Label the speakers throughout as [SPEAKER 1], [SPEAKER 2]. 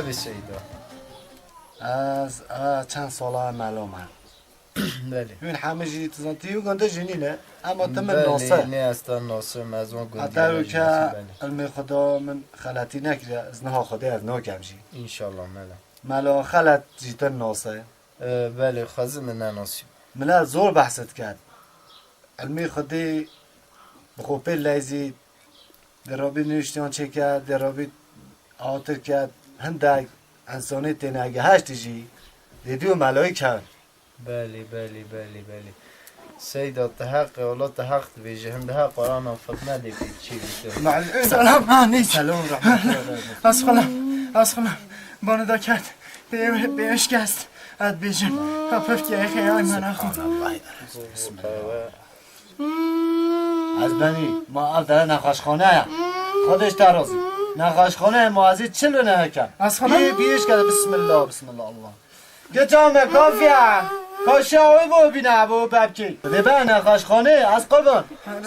[SPEAKER 1] لبی سیدا
[SPEAKER 2] از چند ساله معلومه
[SPEAKER 1] بله
[SPEAKER 2] این همه جی تزانتی و گنده جنینه اما تم
[SPEAKER 1] بله
[SPEAKER 2] ناسه
[SPEAKER 1] نه اصلا ناسه مزون گندی
[SPEAKER 2] حتی که علم خدا من خلطی نکرده از نها خدا از نو کم جی
[SPEAKER 1] انشالله ملا
[SPEAKER 2] ملا خلط جیتن ناسه
[SPEAKER 1] بله خازم نناسی
[SPEAKER 2] ملا زور بحثت کرد علمی خودی بخوبه لیزی در رابی نوشتیان چه کرد در رابی آتر کرد هنده انسانی تینه اگه هشتی جی دیدیو ملایی کرد
[SPEAKER 1] بله بله بله بله سيدة تحق والله تحقت بجهندها قرانا فتنا دي في شيء
[SPEAKER 2] مع العلم
[SPEAKER 3] سلام عنيك
[SPEAKER 2] سلام رحمة الله
[SPEAKER 3] اسخلم بانو دا کرد بیش گست اد بیجم هفت که ایخی های من اخو
[SPEAKER 2] از بنی ما اول در نقاشخانه خودش ترازی نقاشخانه ما از این چلو نه کرد
[SPEAKER 3] از خانه؟
[SPEAKER 2] بیش کرد بسم الله بسم الله الله گتامه کافیه کاشاوی بو بینه بو ببکی ده به نقاشخانه از قبان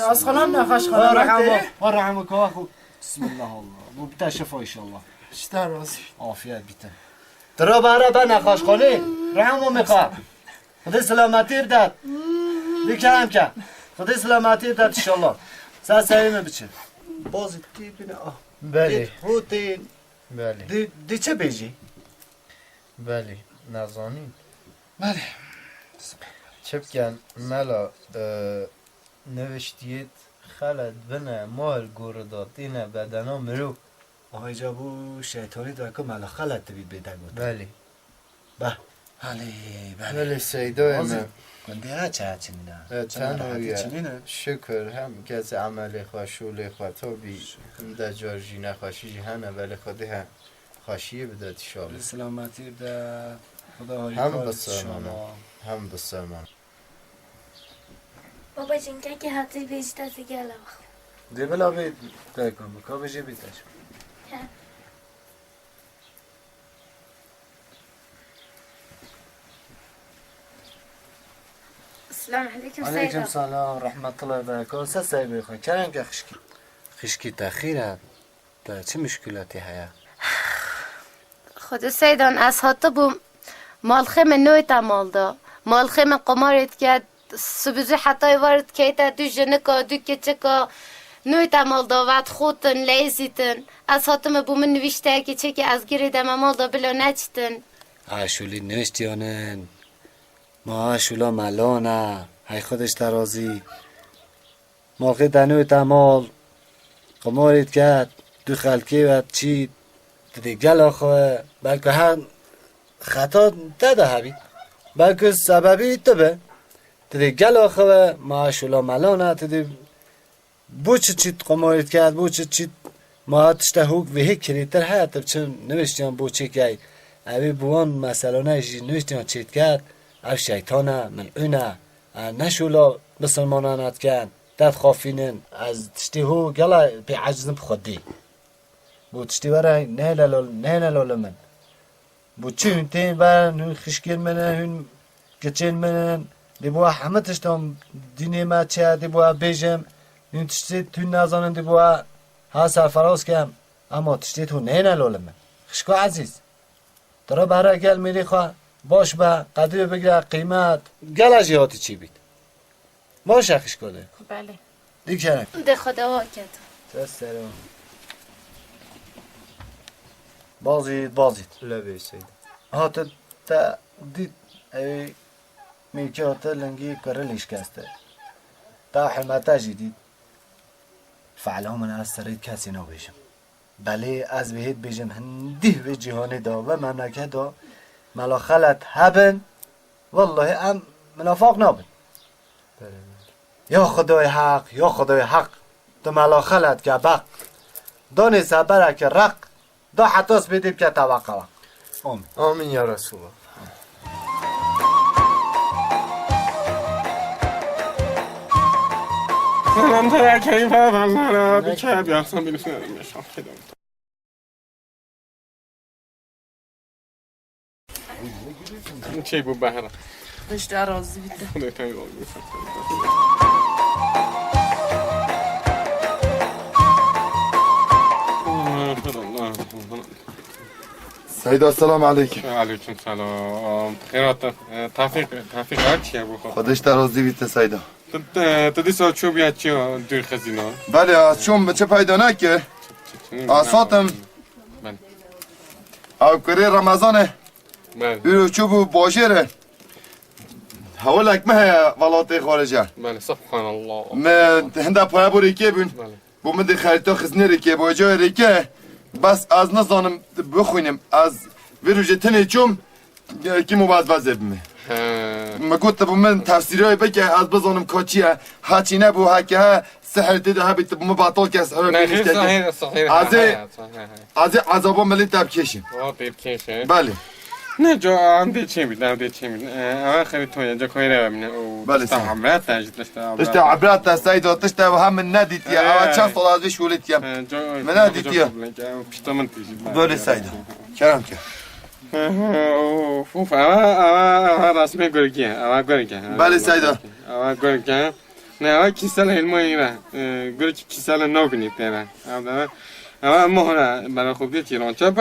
[SPEAKER 3] از خانم نخش خانم
[SPEAKER 2] رحمه ورحمه کاخو بسم الله الله بو بتا شفا ایشالله
[SPEAKER 3] شتا رازی
[SPEAKER 2] عافیت بیته درا برا به نقاشخانه رحمه میخواه خدا سلامتی بدد بیکرم که خدا سلامتی بدد ایشالله سر سریمه بچه بازی تی بینه
[SPEAKER 1] بله
[SPEAKER 2] هوتین
[SPEAKER 1] بله
[SPEAKER 2] دی چه بیجی؟
[SPEAKER 1] بله نزانین
[SPEAKER 2] بله
[SPEAKER 1] چه بکن ملا نوشتید خلط بنه مال گورداد اینه بدنا مرو
[SPEAKER 2] آقای جابو شیطانی داره که ملا خلط بید بیده گود
[SPEAKER 1] بله
[SPEAKER 2] بله بله
[SPEAKER 1] بله سیدای من
[SPEAKER 2] کنده ها چه چنینه
[SPEAKER 1] چنویه شکر هم گز عمل خواه شوله خواه تو بی در جارجی نخواشی جهنه ولی خودی هم خواشیه بداد شاله
[SPEAKER 2] سلامتی بده خدا هایی
[SPEAKER 1] هم
[SPEAKER 2] کار
[SPEAKER 1] بسرمانه هم بسرمانه
[SPEAKER 4] بابا جنگه که حتی بیشتر گلم
[SPEAKER 2] دی بلا بید دکن بکا بجی بیتش
[SPEAKER 4] السلام عليكم
[SPEAKER 2] علیکم
[SPEAKER 4] سيدة
[SPEAKER 2] سلام رحمت الله برکات سه سایبه خواه کرن که خشکی تخیره ده چه مشکلاتی هیا
[SPEAKER 4] خود سيدان از حتی بو مالخه من نوی تمال دا مالخه من قمارت که سبزی حتی وارد که تا دو جنکا دو کچکا نوی تمال دا وقت خودتن لیزیتن از حتی من بو من نوشته که چه که از گیری دم مال دا بلا نچتن
[SPEAKER 2] شولی نوشتیانن ما شولا ملانه های خودش ترازی مالخه دنوی تمال قمارت کرد دو خلکی و چی دیگه گل آخواه بلکه هم خطا داده هبید بلکه سببی تو به دیگه گل آخواه ما شولا ملانه دیگه بو چیت قمارت کرد بو چیت ما تشته هوک و هیک کریتر حیات بچه نوشتیان بو چی که اوی بوان مثلا نوشتیان چیت کرد او شیطانه ملعونه نشولا بسلمانانت کن داد خافینن از تشتی هو گلا بی عجزم بخودی بو تشتی برای نه لال من بو چی هون تین برن هون خشکین منن هون کچین منن دی بو همه تشتام دینی ما چه دی بو بیجم هون تشتی تون نزانن دی بو ها سرفراز کم اما تشتی تو نه لال من خشکو عزیز درا برای گل میری خواه باش با قدر بگیره قیمت گل جهاتی چی بید باشه خشکو ده
[SPEAKER 4] بله
[SPEAKER 2] دیگه
[SPEAKER 4] ده خدا ها کرد
[SPEAKER 2] سلام بازید
[SPEAKER 1] لبی سید
[SPEAKER 2] ها تا دید ای میکه ها تا لنگی کرلیش کسته تا حمتا جدید فعلا من از سرید کسی نو بیشم بله از بهید بیشم هندی به جهانی دا و مملکت دا ملا خلط هبن والله ام منافق نابن یا خدای حق تو ملا خلط که بق دانی سبره که رق دا حتاس بیدیم که توقع آمین
[SPEAKER 1] آمین یا رسول الله
[SPEAKER 5] من ترکیم فردم مرا بکرد یافتم بیلوس ندارم بشم خیلی این چی بود بهره
[SPEAKER 3] بیشتر رازی بیده
[SPEAKER 5] خدای تایی باید بیسم
[SPEAKER 6] سیدا سلام علیکم.
[SPEAKER 5] علیکم سلام. خیرات تفیق چیه بخور؟
[SPEAKER 6] خودش درازی بیت سیدا.
[SPEAKER 5] تو دیسا چوب بیاد چی دور خزینا؟
[SPEAKER 6] بله از چون بچه پیدا نکه آساتم
[SPEAKER 5] بله
[SPEAKER 6] او کره رمضانه
[SPEAKER 5] بله
[SPEAKER 6] بیرو چوب باجره حوالک مه ولات خارجه
[SPEAKER 5] بله سبحان الله.
[SPEAKER 6] من هنده پایه بو ریکه بین
[SPEAKER 5] بله
[SPEAKER 6] بو من دی خریتا خزنی ریکه با جای ریکه بس از نزانم بخوینم از ویروژه تنه چوم که مبزبزه بمه ما گفت بو من تفسیرهای بگه از بزانم کاچیه هاچی نبو هکه ها سحر دیده ها بیت بو مبطل که سحر
[SPEAKER 5] نه
[SPEAKER 6] بیشتر
[SPEAKER 5] خیر صحیح
[SPEAKER 6] از عذابا ملی تب کشیم
[SPEAKER 5] کشه
[SPEAKER 6] بله
[SPEAKER 5] نه جا هم چی بید اول خیلی توی جا کاری رو ببینه
[SPEAKER 6] بله
[SPEAKER 5] تشتا عبرت تجد
[SPEAKER 6] تشتا عبرت تسعيد تشتا وهم نديت يا اول شخص ولا زي شولت يا من هادي يا
[SPEAKER 5] پیشتا من تیجید
[SPEAKER 6] بله سيدا كلام كه
[SPEAKER 5] اوف اول رسمه گرگیه اول گرگیه
[SPEAKER 6] بله سيدا
[SPEAKER 5] اول گرگیه نه اول کیسل علمه ایره گرگ کیسل نو بینید نه اول مهره برای خوب دید ایران چپ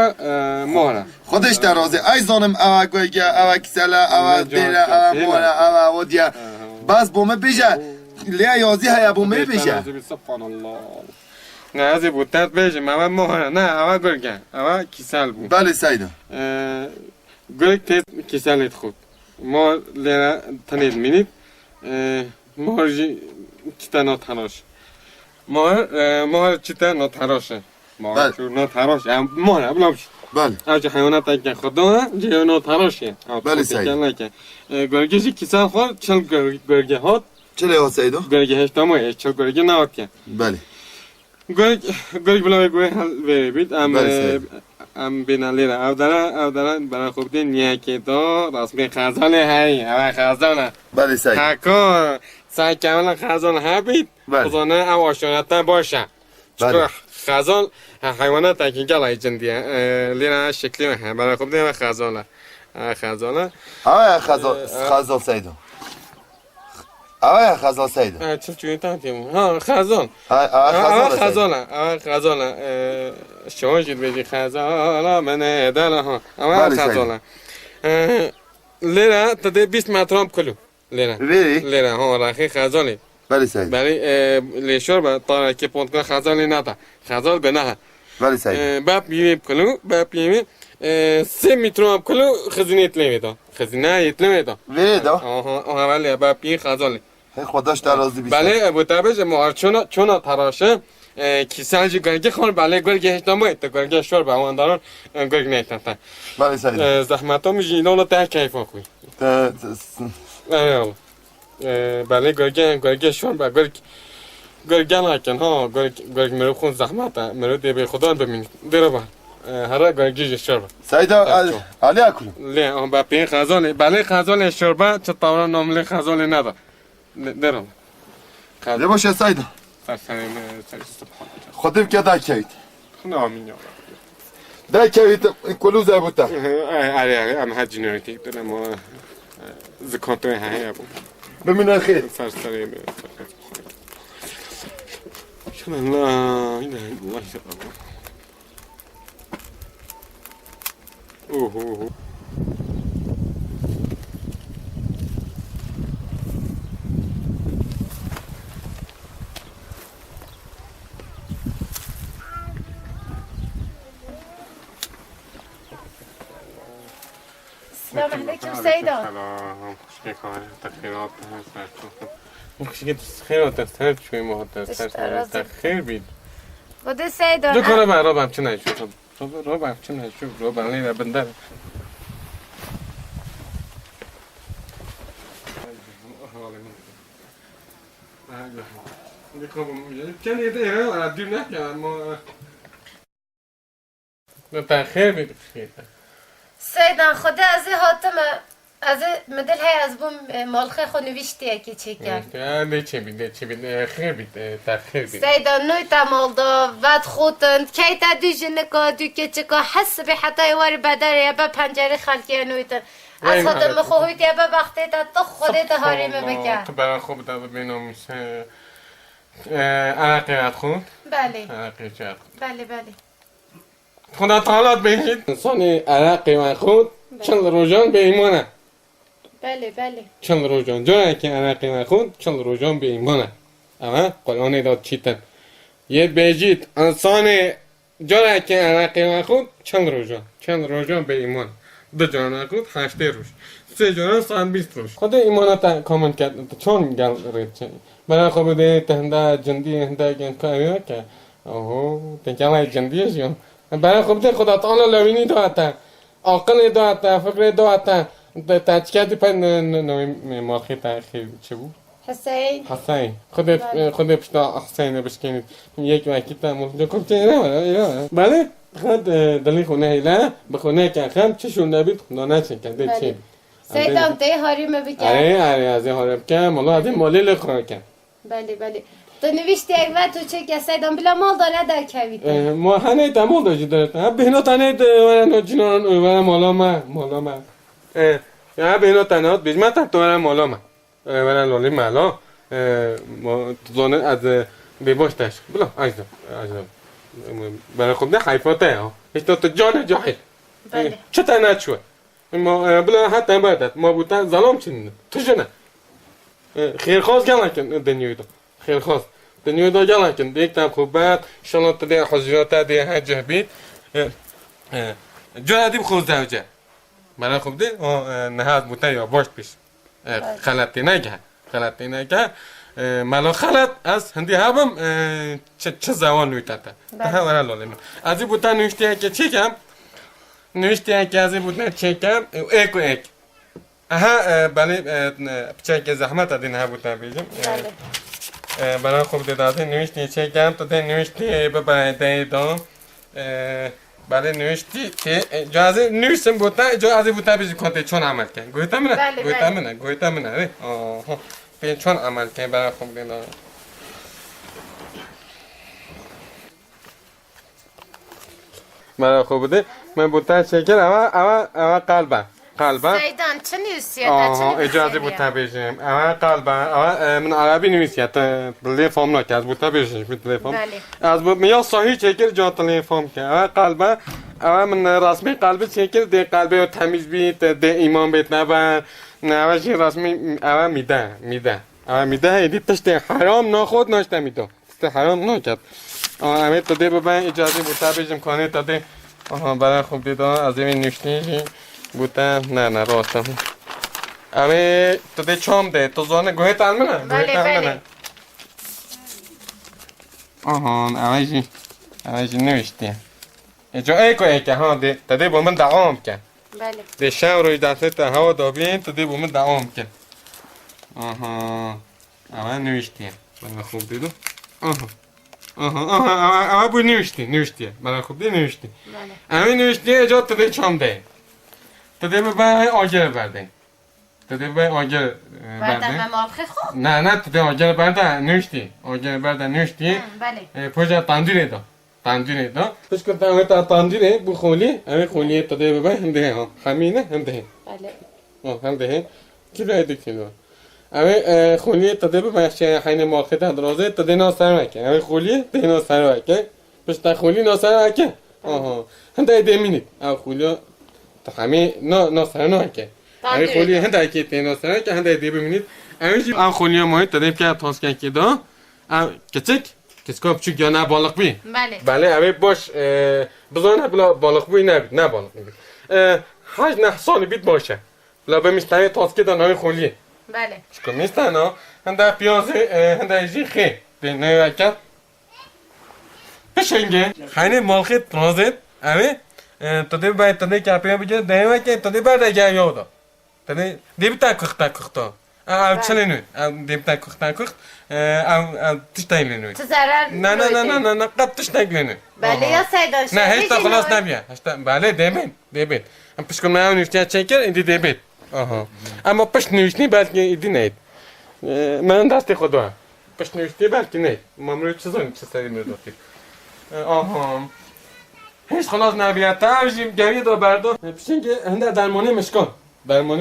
[SPEAKER 5] مهره
[SPEAKER 6] خودش درازه ای زانم اول گویگه اول کسلا اول دیره اول مهره اول ودیا بس بومه بیجه لیا یازی های بومه بیجه
[SPEAKER 5] سبحان الله نه از بودت بیجه اول مهره نه اول گرگه اول کیسل بود
[SPEAKER 6] بله سيدا
[SPEAKER 5] گرگ تید کیسلت خود ما لیره تنید مینید مهرجی چیتا ناتراش مهر چیتا ناتراشه مهر چو ناتراش مهر بلام شد
[SPEAKER 6] بله
[SPEAKER 5] اوچه حیوانات اگه خدا جه ناتراشه
[SPEAKER 6] بله سيدا
[SPEAKER 5] گرگشی کیسل خود چل گرگه هات
[SPEAKER 6] چله ها سيدا
[SPEAKER 5] گرگه هشتامه چل گرگه نهات که
[SPEAKER 6] بله
[SPEAKER 5] گرگ بلام گوه حل بره بید
[SPEAKER 6] بله
[SPEAKER 5] ام بینا لیره او دارن برای خوب دی نیکی دو رسمی خزانه هایی اما خزانه
[SPEAKER 6] بله سيدا
[SPEAKER 5] حکا سعی کاملا خزان ها بید
[SPEAKER 6] بله.
[SPEAKER 5] خزانه او آشانتا باشه چکر خزان حیوانات اکی گلای جندیه لیره شکلی مه برای خوب دی اما خزانه خزانه
[SPEAKER 6] اول خزال سيدا اول خزال سيدا
[SPEAKER 5] چل چوی تانتیم ها خزان
[SPEAKER 6] اول
[SPEAKER 5] خزانه شما جید بیجی خزانه من داله ها اما
[SPEAKER 6] بله
[SPEAKER 5] خزانه لیره تده 20 مترام کلو لیره
[SPEAKER 6] ویری
[SPEAKER 5] لیره ها راخی خزانه
[SPEAKER 6] بله سيدا
[SPEAKER 5] برای لیشور با تا که پونت کنه خزانه نتا خزان به نه
[SPEAKER 6] بله سيدا
[SPEAKER 5] باپ یویم کلو باپ یویم 3 مترام کلو خزینه اتلمه دا خزینه اتلمه دا
[SPEAKER 6] ویری دا
[SPEAKER 5] آها ولی باپ یویم خزانه
[SPEAKER 6] خودش درازی بیست
[SPEAKER 5] بله بوتابش مهار چون تراشه کیسل جی گرگه خور بله گرگه هشتامه تا گرگه شور به آن دارن گرگ نیتن
[SPEAKER 6] بله سيدا
[SPEAKER 5] زحمت ها میجی اینا تا کیفا خوی بله گرگه شور به گرگه نکن ها گرگ مرو خون زحمت ها مرو دی به خدا ببینید دیره با هر گرگه شور با
[SPEAKER 6] سيدا علي اكل
[SPEAKER 5] لی آن با پین خزانه بله خزانه شوربه چه طورا ناملی خزانه ندا دیره
[SPEAKER 6] ده باشه سيدا
[SPEAKER 5] سرسرین سبحان
[SPEAKER 6] خودم که دا کهید
[SPEAKER 5] الله آمین یا
[SPEAKER 6] دا کهید کلو زبوتا
[SPEAKER 5] آره ام هر جنریتی دارم و زکانتوی های ابو
[SPEAKER 6] بمین خیر
[SPEAKER 5] سرسرین شما الله اینا الله شکر اوه
[SPEAKER 4] السلام عليكم سيدة.
[SPEAKER 5] سلام خوشی کنه تخیرات هست خوشی تخیرات هست شوی مهندس تخیر بید
[SPEAKER 4] خدا سيدة
[SPEAKER 5] دو کنه بر رو چه نشود رو بر چه نشود رو بر لیره بندر چند ایره دیر نکنم ما تخیر بید خیر
[SPEAKER 4] سيدة خدا از هاتم از مدل های از بوم مالخه خو نوشتی که چی کرد
[SPEAKER 5] نه چی بید خیر بید تخیر بید
[SPEAKER 4] سيدة نوی تمالدا ود خوتند کی تا دو جنکا دو کچکا حس به حتی واری بدر یا به پنجره خلکی نویتن از هاتم خوهیت یا به وقتی تا تو خودت هاریمه بکن
[SPEAKER 5] تو برای خوب تا ببینم میشه عرقی رد خود
[SPEAKER 4] بله
[SPEAKER 5] عرقی چه
[SPEAKER 4] بله بله
[SPEAKER 5] خدا تعالی بگید انسان عراقی و خود چند روزان به ایمانه
[SPEAKER 4] بله بله
[SPEAKER 5] چند روزان جایی که عراقی و خود چند روزان به ایمانه اما قرآن داد چیتن یه بگید انسان جایی که عراقی و خود چند روزان به ایمان دو جان خود 8 روز 3 جان 120 روز خود ایمانت کامل کرد چون گل رید برای خوب ده تهنده جندی هنده گن کاریه که اوه تنجانه جندیه شون برای خوب ده خدا تعالی لوینی داده عقل داده فکر داده تاچکتی پر نوی ماخی تاخیر چه بود؟ حسین خود پشتا حسین بشکنید یک وقتی تا مفید کم چه نه بله خود دلی خونه هیله به خونه که خم چه شونده بید خدا نچه کرده چه
[SPEAKER 4] سیدان ته هاریم بکن
[SPEAKER 5] آره از این هاریم که مولا از این مالی لخواه کن
[SPEAKER 4] بله بله تو نوشتی یک وقت تو چه که سیدان بلا مال داره در کوید
[SPEAKER 5] ما هنه تمام داشتی دارد بهنا تنه ورن جنان ورن مالا ما یا بهنا تنه بیجمت تو ورن مالا ما ورن لالی مالا زانه از بیباشتش بلا عجب برای خود نه حیفاته ها هیچ تو جان جاهل چه تنه چوه ما بلا حتی باید ما بودن ظلام چنین تو جنه خیرخواست گلن کن دنیوی دو خیرخواست دنیوی دو گلن کن دیک تم خوبت شلات دی حضرات دی حجه بید جا دیم خوز دوجه برای خوب دی نهاد بودن یا باش پیش خلطی نگه مالا خلط از هندی هبم چه زوان نویتاته ها ورا لولم از این بودن نوشته که چیکم نوشته که از این بودن چیکم ایک aha بله بچه که زحمت دادین ها بودن بیجم برای خوب داده نوشتی چیکم تو ده نوشتی ببرده دام بله نوشتی جازه نوشتم بودن جازه بودن بیش کنته چون عمل کن گویتا منه به چون عمل کن برای خوب داده برای خوب بوده من بودن شکر اما قلبم
[SPEAKER 4] سیدان چه نویسیه
[SPEAKER 5] اجازه بودن بیشیم اما قلبم من عربی نویسیه دلی فام نکه از بودن بیشیم دلی فام از بود یا صحیح شکر جا دلی فام که اما قلبم اما من رسمی قلبی شکر دی قلبی رو تمیز بید دی ایمان بید نبر نه چی رسمی اما میده ایدی تشت حرام نخود ناشته میدم تشت حرام نکرد اما تو دی ببین اجازه بودن بیشیم کنه تا دی برای خوب دیدن از این نوشتی بودم نه راستم اما تو ده چام ده تو زانه گوهت علمه
[SPEAKER 4] بله
[SPEAKER 5] اوایجی نوشتی جا ای که ها ده تده با من دعام کن
[SPEAKER 4] بله
[SPEAKER 5] ده شم روی دسته تا هوا دابین تده با من دعام کن اوای نوشتی بله خوب دیدو اوای بو نوشتی بله خوب دی نوشتی اوای نوشتی اجا تده چام ده تده ببین آگر بردن تده ببین آگر
[SPEAKER 4] بردن مالخه خوب
[SPEAKER 5] نه تده آگر بردن نوشتی
[SPEAKER 4] بله
[SPEAKER 5] پوجا تاندیره دا توش کرتا همه تا تاندیره بو خولی همه خولی تده ببین همده ها همینه همده
[SPEAKER 4] بله
[SPEAKER 5] همده کیلو ایدو کیلو همه خولی تده ببین حین مالخه تا درازه تده ناسر وکه همه خولی تده ناسر وکه پشتا خولی ناسر وکه همده ایده مینید او خولی همه ناسر نوکه همه خولی هنده که تی ناسر که هنده دی ببینید همه خولی ماهی تدیم که تاس که دا کچک کسکا بچوک یا نه بالغ بی بله همه باش بزانه بلا بالغ بی نبید نه بالغ بی 8-9 سال بید باشه بلا بمیستنه تاس که دا نوی خولیه
[SPEAKER 4] بله
[SPEAKER 5] چکو میستنه هنده پیازه هنده ایجی خی دی نوی وکر پشنگه خیلی مالخی ترازید همه تده باید تده که اپیان بگه دهیمه که تده باید اگه یادا تده دیبتا کختا او چلی نوید دیبتا کخت او تشتایی لنوید
[SPEAKER 4] تو ضرر
[SPEAKER 5] نه قد تشتایی لنوید
[SPEAKER 4] بله یا سیدان
[SPEAKER 5] نه هیچ تا خلاص نبیه بله دیبید ام پشکم نه نوشتی چکر ایدی دیبید اما پشت نوشتی بلکه ایدی نید من دستی خدا پشت نوشتی بلکه نید ممروی چیزانی چه سری میرداتی هیچ خلاص نبیاد تا اوشیم گوی دا بردار پیشین که هنده درمانه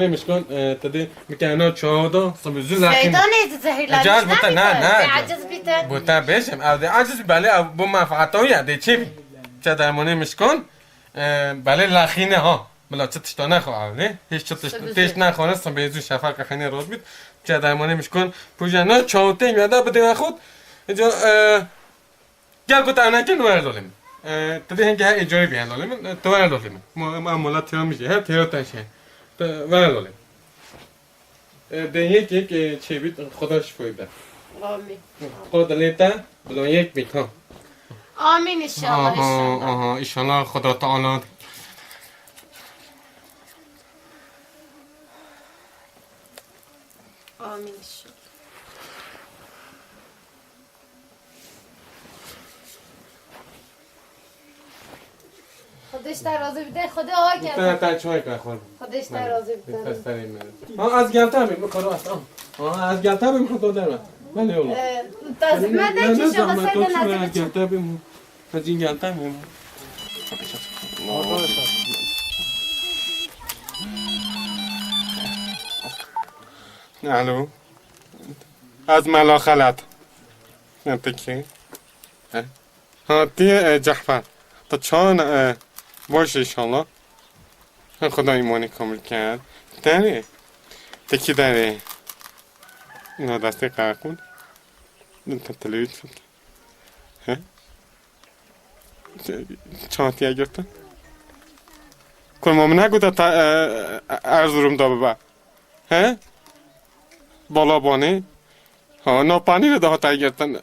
[SPEAKER 5] مشکان تده میکنه چهادا سبزی لحیم
[SPEAKER 4] سیدان ایدی زهیر لانش نمیده
[SPEAKER 5] نه
[SPEAKER 4] عجز بیتن
[SPEAKER 5] بوتا بشم او ده عجز بله او با منفعت هایی ده چی بی چه درمانه مشکان بله لخینه ها بلا چه تشتا نخواه نه هیچ چه تشت نخواه سبیزو شفق خینه راز بید چه درمانه میشکن پوجنا چاوته میاده بده خود اینجا گل گوت انا که نوار داریم تدی هنگه اجاره بیان داریم تو ور داریم ما مولات تیرا میشه هر تیرا تنشه تو ور داریم ده یک چه بید خدا شفایی بده
[SPEAKER 4] آمین
[SPEAKER 5] خدا لیتا بلا یک بید ها
[SPEAKER 4] آمین انشالله انشالله
[SPEAKER 5] ایشالله خدا تعالی
[SPEAKER 4] آمین انشالله خودش در راضی بده خدا آقا کرد
[SPEAKER 5] تا چای که خورم
[SPEAKER 4] خودش در راضی بده
[SPEAKER 5] از گلتا بیم کارو است از گلتا بیم خدا در بله اولا
[SPEAKER 4] من نکشه شما سیدن
[SPEAKER 5] از گلتا بیم از این گلتا بیم الو از ملاخلت نتکی ها تی جحفر تا چان باشه انشالله خدا ایمانی کامل کرد داره تکی داره اینا دسته قرقون تا تلویزیون ها چانتی اگرتن کنم نگو تا ارزورم دا ببا ها بالا بانه ها نا پانی رو دا تا اگرتن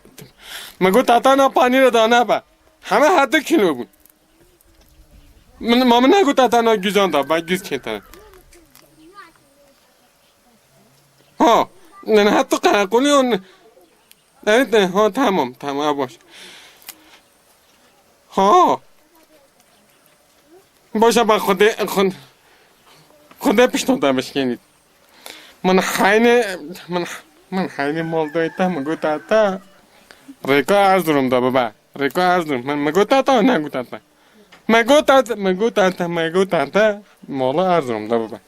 [SPEAKER 5] مگو تا نا پانی رو دا نبا همه حد کیلو بود من نگو تا نا گیزان دا با گیز کنتن ها نه حتی قرقونی اون نه ها تمام باش ها باشه با خود پیشنهاد بشکنید من خیلی مال دایتم مگو تا ریکا ارزورم دا بابا ریکا ارزورم من مگو تا نگو تا مالا ارزورم دا بابا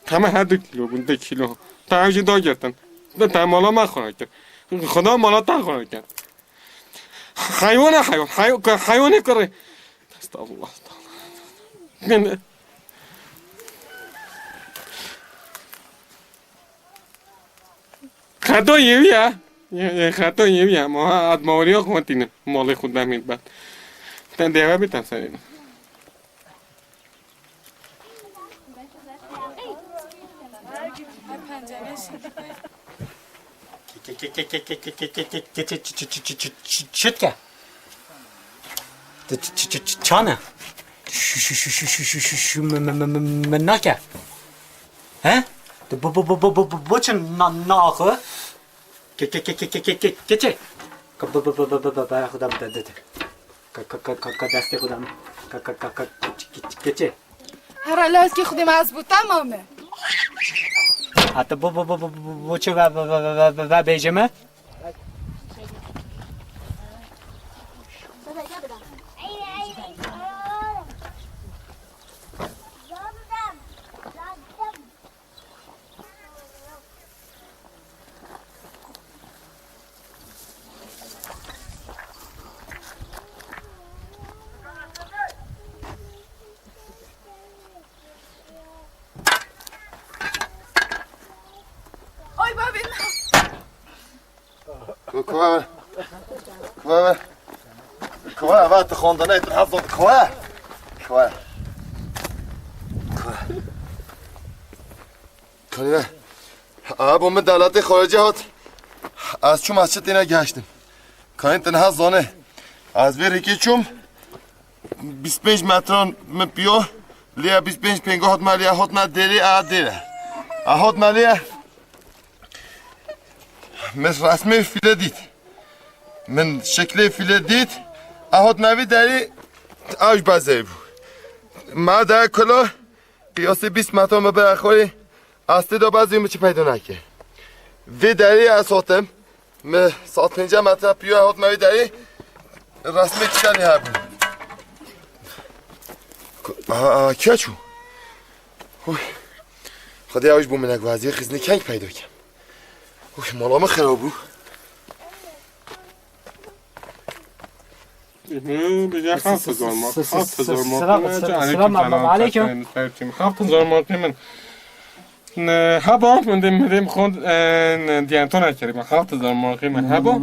[SPEAKER 5] همه هر 2 کیلو بود 2 کیلو تا هجی دا گرتن تا مالا من خورا کرد خدا مالا تا خورا کرد حیوانه کره استغفرالله خطا یه خطا یه ما ادماوری ها خوانتینه مال خود نمید بعد تن دیگه بیتن سرین
[SPEAKER 7] شد که چانه من نکه ها بچه ناخه که برای خدا بده دست خودم که
[SPEAKER 8] هر لحظه که خودم از بود تمامه
[SPEAKER 7] حتی بچه و بیجمه
[SPEAKER 6] کوه وقت خواندنه تو حفظان کوه کنینه با من دولت خارجی هات از چوم از چه تینه گشتم کنین تنها زانه از بیر که چوم 25 متران من پیو لیا 25 پنگاه هات مالیا هات نه دیری دیره هات مالیا مثل رسمه فیله دید من شکل فیله دید اهات نوی داری اوش بازه بود ما در کلا قیاس 20 متر ما برخوری استی دا بازی چی پیدا نکه وی داری اساتم من ساعت 5 متر پیو اهات نوی داری رسمه چکانی ها بود کیا چون خدا اوش بومنه گوازی خیزنی کنگ پیدا کم مالام خراب بود
[SPEAKER 5] بجا 7000 مارک 7000
[SPEAKER 7] سلام علیکم
[SPEAKER 5] 7000 مارک من هبا من دیم خود دیانتون نکردیم 7000 مارک من هبا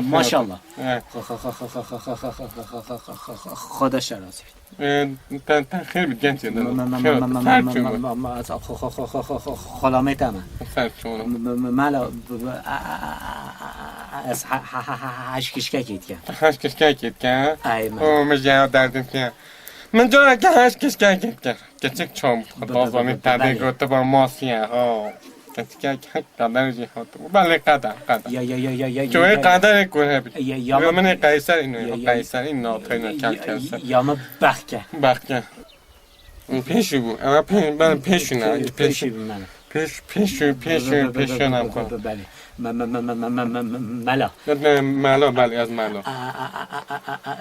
[SPEAKER 7] ماشاءالله خدا شرازی
[SPEAKER 5] خیلی بید گنجی
[SPEAKER 7] خلامه تمام مالا از هش کشکه کید که
[SPEAKER 5] هش کشکه کید که
[SPEAKER 7] ای من
[SPEAKER 5] او مجا دردیم که من جا که هش کشکه کید که کچک چوم خدا زانی تده گوته با ماسیه ها کچکه که قدر جی خود بله قدر
[SPEAKER 7] یا
[SPEAKER 5] جوی قدر کوه بید
[SPEAKER 7] یا
[SPEAKER 5] من قیصر اینو قیصر این ناتوی کل کلسه
[SPEAKER 7] یا ما بخکه
[SPEAKER 5] بخکه پیشو بود اما پیشو نه پیشو نم کن
[SPEAKER 7] بله ملا
[SPEAKER 5] بله از ملا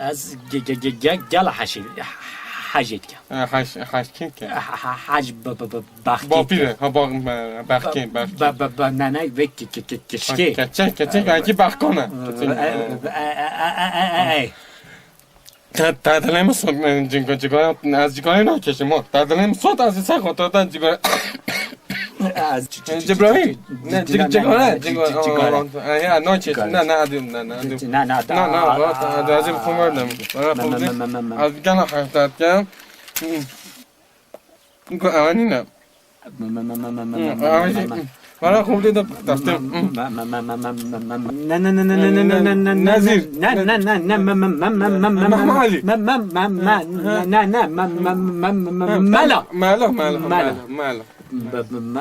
[SPEAKER 7] از گل حجید که
[SPEAKER 5] حج کی که
[SPEAKER 7] حج بخکی
[SPEAKER 5] با پیره ها با بخکی
[SPEAKER 7] نه نه کشکی
[SPEAKER 5] کچک اکی بخکانه تدلیم صد جگاه از جگاه نکشه ما تدلیم صد از سه خاطر تا جگاه
[SPEAKER 7] از
[SPEAKER 5] جبرائیل نه جگاه نه نکشه نه از این خمردم از گنا حرکت کردم اینکه اوانی نه برای خوب دیدم دفتر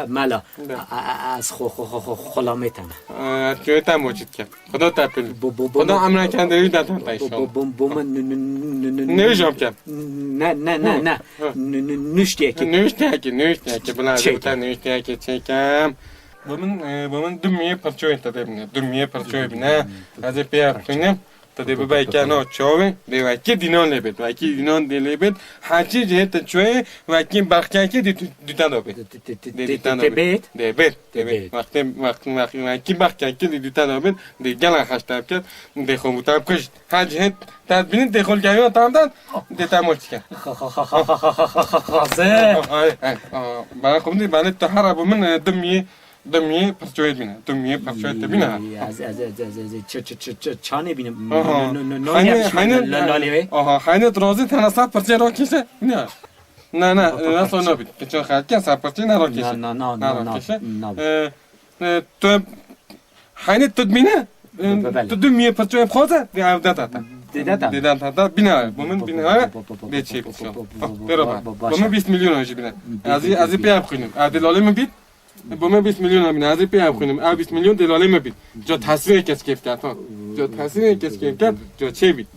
[SPEAKER 7] ملا از خلامتم
[SPEAKER 5] توی تموجید کرد خدا تپیل خدا امرا کندری دادن تایشان نویجام کرد
[SPEAKER 7] نه نشتی
[SPEAKER 5] که بلند بودن نوشتی که چکم با من دمیه پرچوی تده بینه از پیار کنیم تده ببایی که انا چاوه وکی دینان لبید حاجی جهت چوه وکی بخکه که دیتن دو بید وقتی بخکه که دیتن دو بید دیگه هشتاب کرد دیخو مطاب کشت حاجی تدبینید دیخول گریان تام داد دیتا مرچ کرد
[SPEAKER 7] خازه
[SPEAKER 5] برای خوب دید بله تحره با من دمیه پرچوی بینه
[SPEAKER 7] از چانه بینم
[SPEAKER 5] خیلی درازی تناسب پرچه را کشه نه اصلا نبید که چون خیلی که پرچه نرا کشه تو خیلی تدبینه تو دمیه پرچوی بخوزه دیدن تا بینه با من بینه بیچی با من 20 میلیون هاشی بینه از این پیاب خونیم دلاله من بید با من 20 میلیون هم از این پیاب خونیم 20 میلیون دلاله من بید جا تصویر کس کیف کرد جا تصویر کس کیف کرد جا چه بید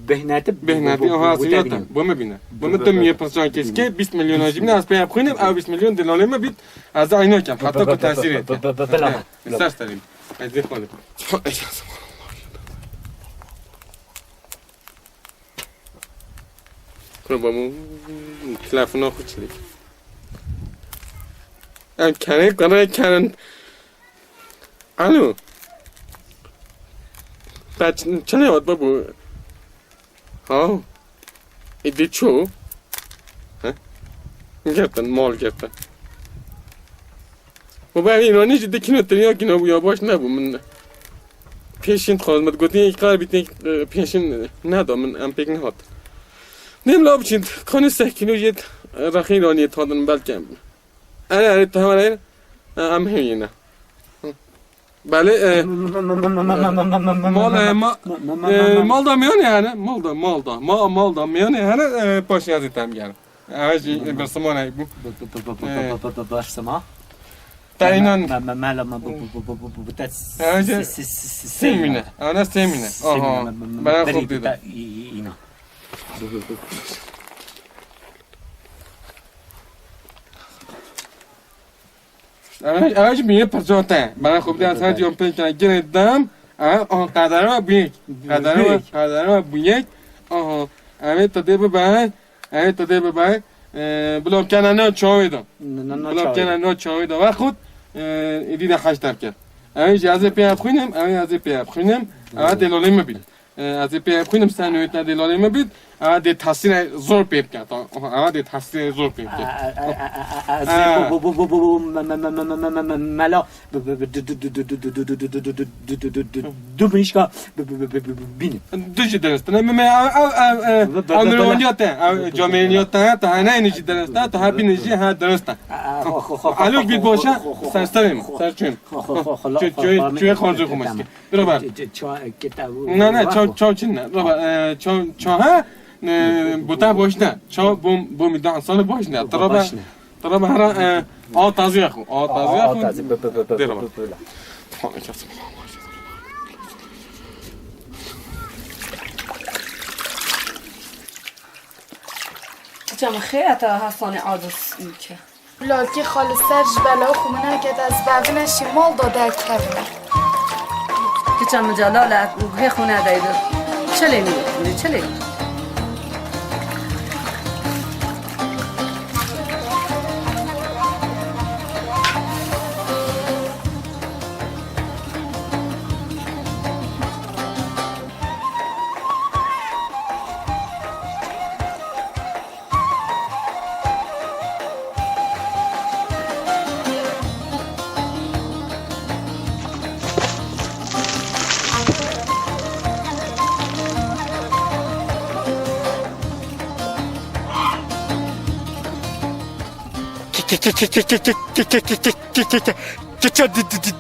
[SPEAKER 5] بهنتی آها اصلیاتم با من بینه با من تو میه پرچان کس که 20 میلیون هاشی بینه از پیاب خونیم 20 میلیون دلاله من بید از اینا کم حتی که تصویر سرس داریم از این خاله با من تلفن خود چلی کنن الو تا چنه وقت بابو ها ایدی چو گرفتن مال گرفتن بابا ایرانی جدی کنه تریا کنه بویا باش نبو من پیشین خواهد گوتی یک قرار بیتنی پیشین ندام من ام پیک نهاد نیم لاب چید کنه 3 کیلو جد رخی ایرانی تادن بلکم اره تمام ام هینا بله مال دا میونه هنه مال دا میونه هنه پاشی از ایتم گرم اوشی برسمان ای بو
[SPEAKER 7] برسما
[SPEAKER 5] تا اینان
[SPEAKER 7] مالا ما
[SPEAKER 5] سیمینه آنه سیمینه آها برای خوب دیدم
[SPEAKER 7] اینا
[SPEAKER 5] اوش میه پرچوته برای خوب دیدم از هر جیان پیش کنه گردم آها قدرم بیک قدرم بیک آها اوه تده ببای بلاب کنه نه چاوی دم و خود دیده 8 کرد اوش از پیاب خونیم اوه دلاله مبین از پی خوینم سنویت ندیلالی مبید ده تاثیر زور پیپ کرد ده تاثیر زور پیپ کرد
[SPEAKER 7] از ملا دو میشکا بینیم
[SPEAKER 5] دو چی درسته نه آنروانیاته جامعیاته تا هنه اینجی درسته تا ها بینجی ها درسته علوک بید باشه سرستریم سرچیم چوی خانجو خومسکی برو بر نه چاو چین نه رو بر چاو ها بوده باش نه چاو بومی دانسان باش نه ترا به هر تازی خون برو بر
[SPEAKER 9] جمع خیلی تا حسان عادس میشه
[SPEAKER 8] لاکی خال سرج بلا خمونه که از بابن شمال داده کردن
[SPEAKER 9] که چند جلال هی خونه دایده چلی میگه چلی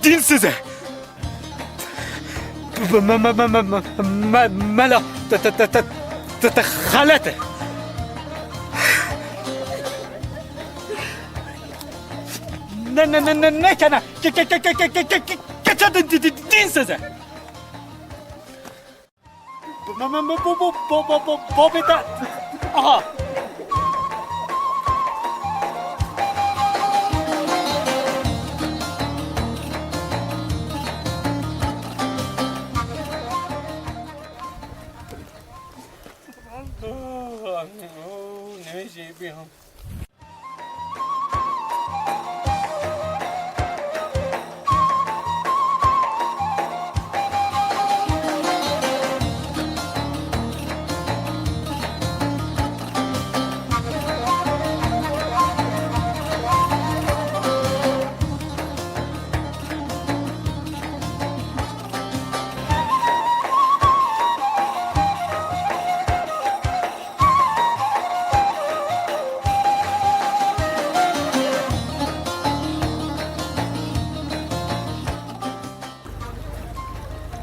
[SPEAKER 2] dinsize. ملا خالته نه کنه که dinsize. بابیتا آها
[SPEAKER 5] نمیشه بیام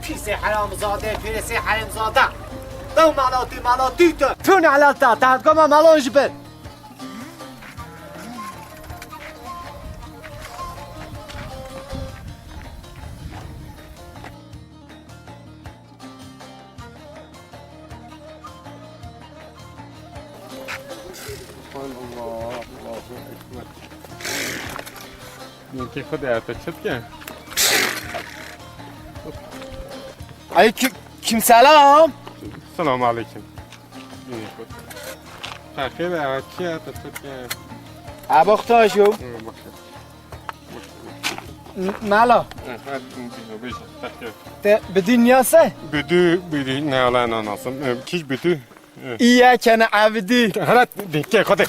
[SPEAKER 2] پیسی حرام زاده پیسی حرام زاده دو ملاتی تو تون علالتا تهدگاه ملان جبر
[SPEAKER 5] که خود ارتا چد که
[SPEAKER 2] ای kim سلام
[SPEAKER 5] سلام علیکم تخیل اوکی ارتا چد که
[SPEAKER 2] اباختاشو ملا بدون نیاسه
[SPEAKER 5] بدو نه حالا ناناسم کیش بدو
[SPEAKER 2] ایه کنه عبدی
[SPEAKER 5] حالا دیگه خود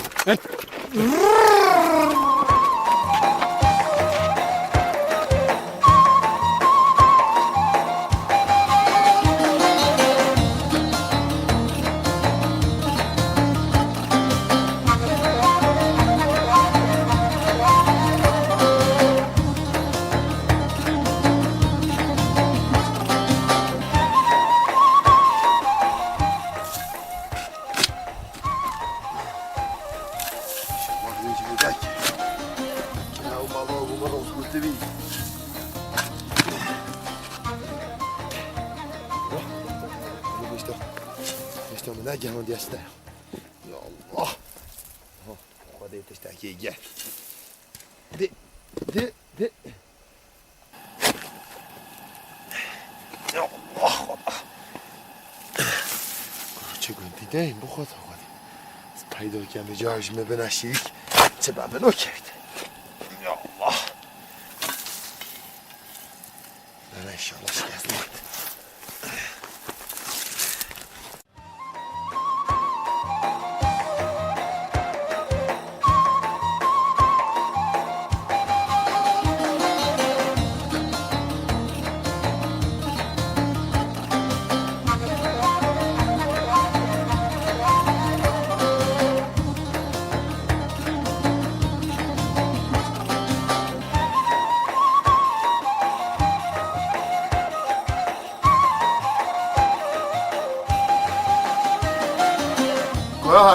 [SPEAKER 6] نه گمان دیسته یا الله خودت تشتکی گل ده یا الله خدا چه گوندی دیم بخواد خودی پیدا کنم جاش مبنشیک چه بابنو کرد یا الله نه انشالله شکست نید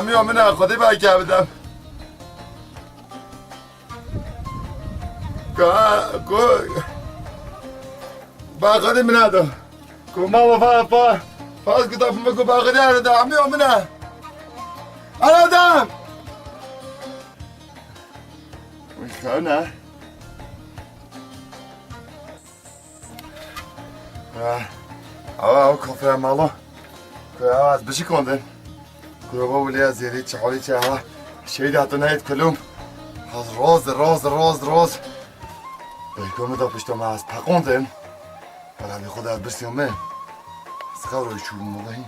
[SPEAKER 6] همی آمنه خودی با که بدم با خودی منه دو که ما فاز کتاب مگو با خودی هر ده همی آمنه هر دم خونه او کافه مالو که از بشی کندن که با ولی از یری چه حالی چه ها شیده حتی نهید کلوم از راز بگم دا پشتم از پقوندن ولی خود از برسیمه از خواهی شروع مولهی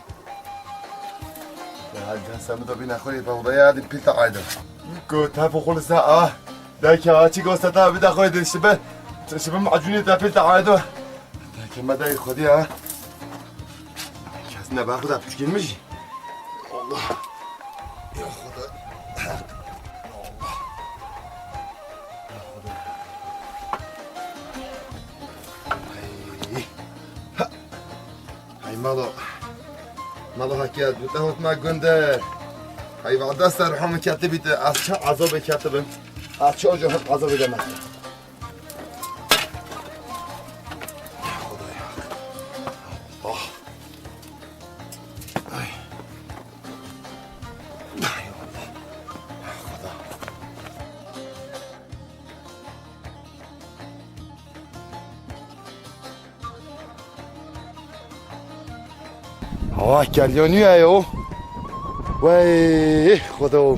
[SPEAKER 6] بعد سمه دا بی نخوری با وضعی عادی پیلتا عایده که تفو خلصه دايكا تيجي وسطها بدا خويا شبه معجوني تابيل تعايدو دايكا ما داي خديها كاسنا باخدها بشكل مجي والله يا خدا هاي مالو هكيات بتاخد ما قنده هاي بعد دستر رحمة كاتبي عذاب كاتبن چه آجا هم عذاب بدم کلیانی ایو وای خدا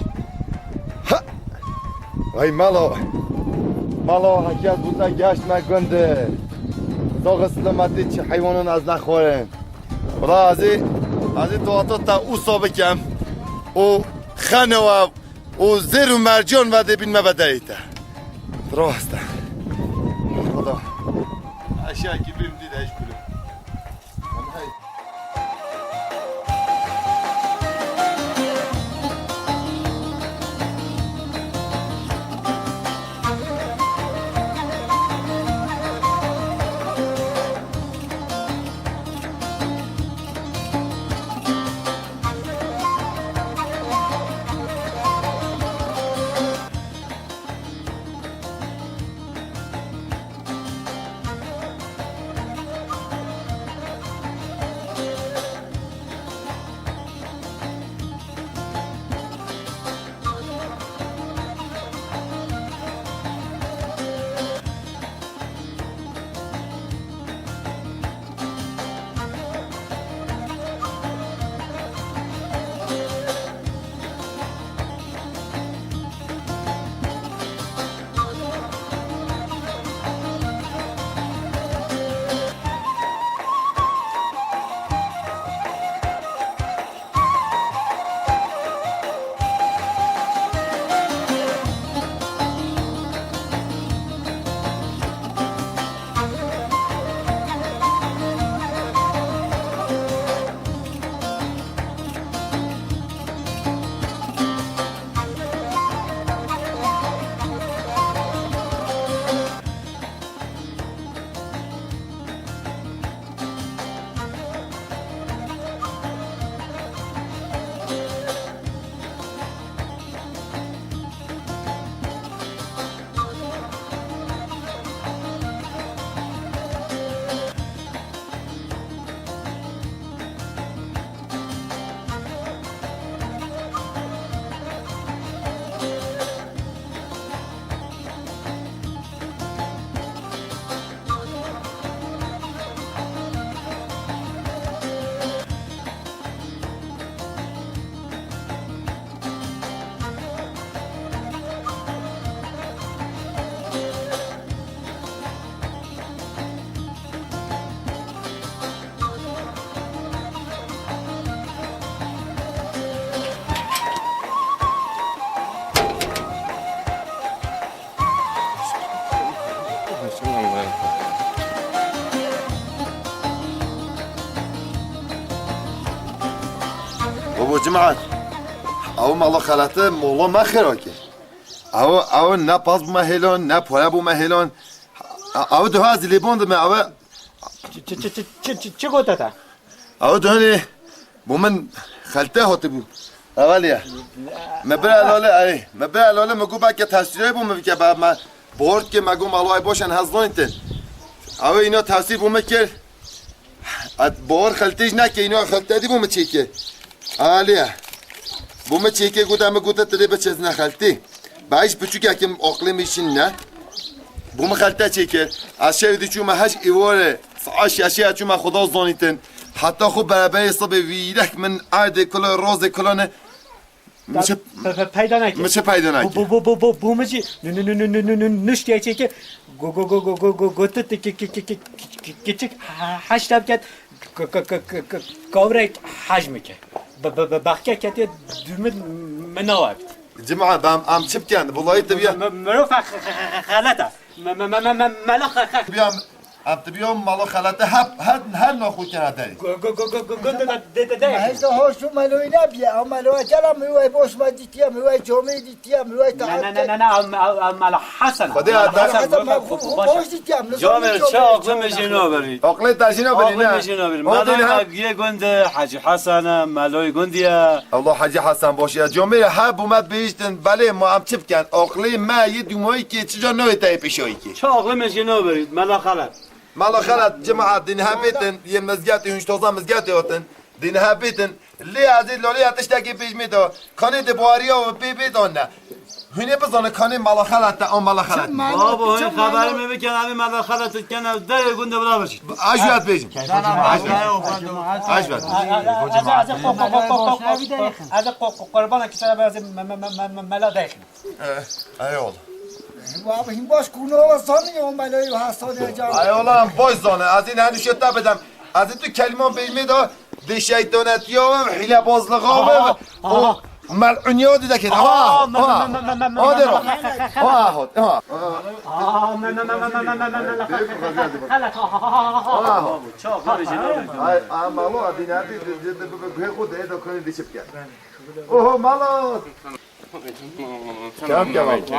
[SPEAKER 6] وای مالا حکیت بوده گشت مگنده ساق سلامتی چه حیوانان از نخورن خدا از این دواتات تا او سابقم او خانه و زیر و مرجان و دبین مبدریته درسته خدا اشیاء که بریم دیده ایش بریم بابا جماعت او مالا خلاته مولا ما خراکه او نه پاس بو مهلان نه پایا بو مهلان او دو از لیبوند ما او
[SPEAKER 7] چه گوته تا؟
[SPEAKER 6] او دو هنه بو من خلته هاته بو اولیه مبر الاله ای مبر الاله مگو با که تصویری بوم که با ما بورد که مگو مالای باشن هزلونتن او اینا تصویر بوم که بور خلتیج نکه اینا خلتادی بوم چی که اولیه بوم چی که گودم گوده تری بچز نخلتی باش بچو که عقلی میشین نه بوم خلتا چی که از شهر چوم هش ایواره عاش اشیاء چوم خدا زانیتن حتی خوب برابر حساب ویرک من عاد کلا روز کلانه
[SPEAKER 7] پیدا نکرد
[SPEAKER 6] میشه پیدا نکرد
[SPEAKER 7] بومجی نشتی چی که گوتت که هشتم کرد کاورک حجم که بخکه کتی دومت منوابت
[SPEAKER 6] جماعة بام چه بکن والله تبیا
[SPEAKER 7] مروف غلطه ملا
[SPEAKER 6] بیام بیام مالا خلاته هر ناخود کنه داری
[SPEAKER 3] هشتا هاشو ملوی نبیه ملوی جلم میوی باش ما دیتیم میوی جامعه دیتیم میوی
[SPEAKER 7] نه ملا حسن
[SPEAKER 6] خدای
[SPEAKER 3] باش دیتیم
[SPEAKER 10] جامعه چه عقل میشینو برید
[SPEAKER 6] عقل ترشینا بری نه
[SPEAKER 10] عقل میشینو برید ملا یه گند حاجی حسن ملوی گندیه
[SPEAKER 6] الله حاجی حسن باشه جامعه هب اومد بیشتن بله ما هم چه بکن عقل ما یه دومایی که چجا نوی تای پیشایی که
[SPEAKER 10] چه عقل میشینو برید ملا خلط
[SPEAKER 6] مالا خلط جماعة دينها بيتن يه مزجاتي ونشتوزا مزجاتي وطن دينها بيتن ليه عزيز لولي هتشتاكي بيج ميدو كاني دبواريا وبي بيتونا هني بزن كاني مالا خلط تا مالا خلط
[SPEAKER 10] بابا این خبر می بکن همین ملا خلطت کنه در گنده بلا بشید
[SPEAKER 6] عجوات بيجم عجوات
[SPEAKER 7] از قربان که چرا از ملا داخل
[SPEAKER 6] اي والله
[SPEAKER 3] بابا این باش کنه واسانی اون ملوی حسانی جام
[SPEAKER 6] اي والله هم باش زانه از این هنوش تا بدم از تو کلمان بيج ميدو دي شيطانتيا و حيله بازلغا و ملعونيا دي كده كلام عليكم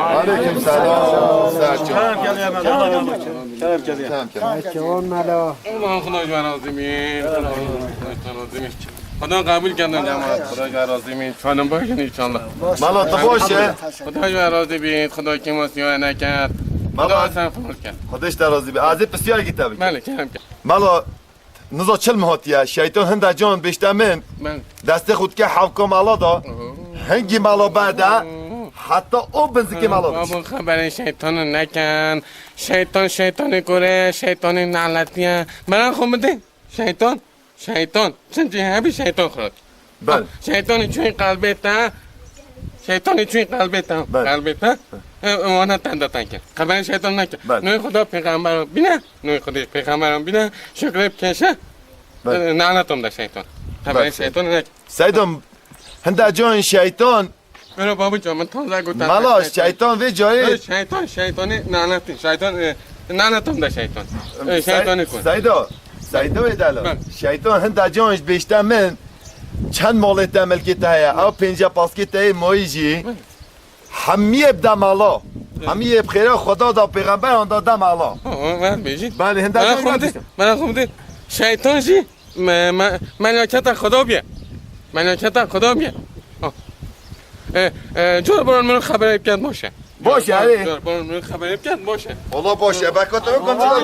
[SPEAKER 5] خدا قبول کردن جماعت خدا راضی بید خانم باشین انشالله
[SPEAKER 6] مالا تو خوشه
[SPEAKER 5] خدا راضی بید خدا که ما سیاه نکرد خدا اصلا فرق کرد
[SPEAKER 6] خودش در راضی بید عزیز بسیار گیتا بید
[SPEAKER 5] بله کردم کرد
[SPEAKER 6] مالا نزا چل مهاتیه شیطان هنده جان بیشتر من دست خود که حوکا مالا دا هنگی مالا بعده حتی او بنزی که مالا بشه
[SPEAKER 5] بابا خبر شیطان نکن شیطان کره شیطان نعلتیه برای خود بده شیطان چنجی همی شیطان خورد
[SPEAKER 6] بله
[SPEAKER 5] شیطانی چون قلبت وانا تندتن کرد خبر شیطان نکن نوی خدا پیغمبرم بینه شکر بکشه نعنتم ده شیطان خبر شیطان نکن
[SPEAKER 6] سیدم هنده جان شیطان
[SPEAKER 5] برو بابا جان من تازه گفتم
[SPEAKER 6] مالا شیطان وی جایی
[SPEAKER 5] شیطانی نعنتم ده شیطانی کن
[SPEAKER 6] سیدو ایدالا شیطان هنده جانش بیشتر من چند مالت ملکت هیا او 50 پاسکت هیا مایجی همیه بده مالا همیه بخیره خدا دا پیغمبر آن دا مالا
[SPEAKER 5] من بیجید
[SPEAKER 6] بله هنده جانش
[SPEAKER 5] من خودم شیطان جی ملکت خدا بیا جور بران من خبر بکن باشه
[SPEAKER 6] علی
[SPEAKER 5] جور بران من خبر بکن باشه
[SPEAKER 6] والله باشه بکاتو کن
[SPEAKER 3] بابا